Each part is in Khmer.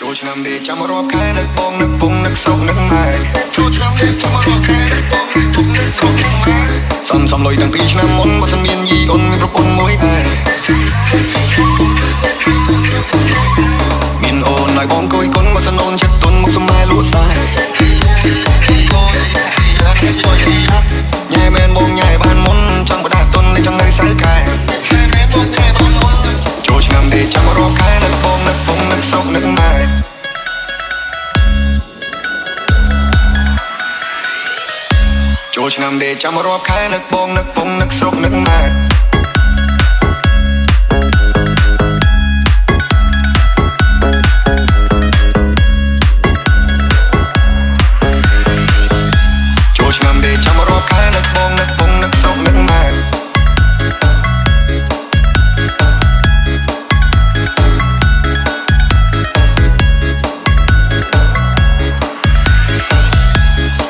ចូលឆ្នាំនេះចាំរាប់ខែនឹកបងនឹកពងនឹកស្រុកនឹកម៉ែចូលឆ្នាំនេះចាំរាប់ខែនឹកបងនឹកពងនឹកស្រុកនឹកម៉ែសំលុយតាំងពីឆ្នាំមុនបើសិនមានយីអូនមានប្រពន្ធមួយដែរមានអូនឲ្យបងគួយគុណបើសិនអូនចិត្តទុនមកសម្ដែលួសាយញ៉ែមែនបងញ៉ែបានមុនចង់បដាទុនលេចចង់នៅសៅខែមែនបងញ៉ែបានមុនចូលឆ្នាំនេះចាំរាប់ខែនឹកបងនឹកពងនឹកស្រុកនឹកម៉ែចូលឆ្នាំនេះចាំរាប់ខែនឹកបងនឹកពងនឹកស្រុកនឹកម៉ែចូលឆ្នាំនេះចាំរាប់ខែនឹកបងនឹកពងនឹកស្រុកនឹកម៉ែ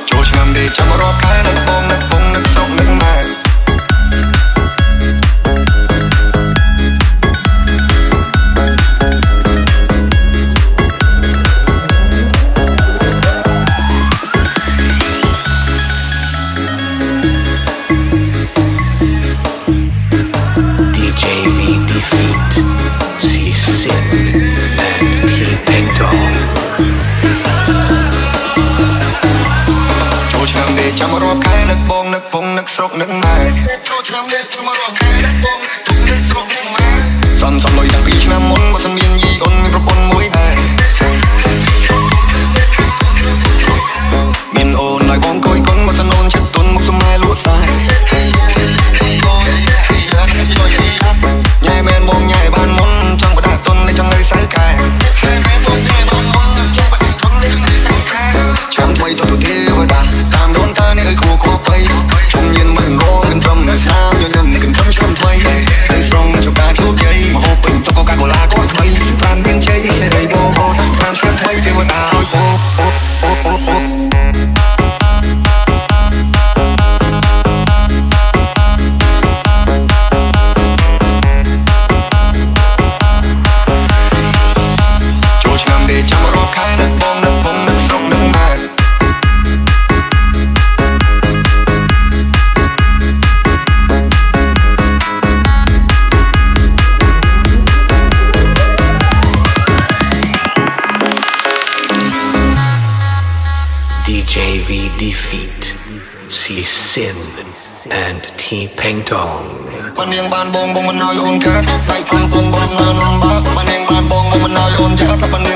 ចូលឆ្នាំនេះចាំរាប់ខែនឹកបងនឹកពងនឹកស្រុកនឹកម៉ែចាំរាប់ខែនឹកបងនឹកពងនឹកស្រុកនឹកម៉ែចូលឆ្នាំនេះចាំរាប់ខែនឹកបងនឹកពងនឹកស្រុកនឹកម៉ែសំលុយតាំងពីឆ្នាំមុនបើសិនមានយីអូនមានប្រពន្ធមួយដែរមានអូនឲ្យបងគួយគុណបើសិនអូនចិត្តទុនមកសម្ដែលួសាយញ៉ែមែនបងញ៉ែបានមុនចង់បដាទុនលេចចង់នៅសៅខែមែនបងញ៉ែបានមុនចង់បដាទុនលេចចង់នៅសៅខែចាំថ្មីទៅទេវតាតាមដូនតានេះឲ្យគួរគួរបីជុំញៀនមិនងងกันត្រឹមស្នាមញញឹមនេះกันត្រឹមឆ្នាំថ្មីទៅស្រងជួបការជួបជ័យមហូបពេញតុកកាកូឡាកូនថ្មីសិប្រានមានជ័យសេរីបងអូនសិប្រានឆ្នាំថ្មីទេវតាឲ្យអូចូលឆ្នាំនេះចាំរាប់ខែនឹកបងនឹកពងនឹកស្រុកនឹកម៉ែJV Defeat See Sin and T Peng Tong ប៉ានាងបានបងមិនឲ្យអូនកើតដៃផងបងនៅនំបាក់ប៉ានាងបានបងមិនឲ្យអូនចាស់តែប៉ានាង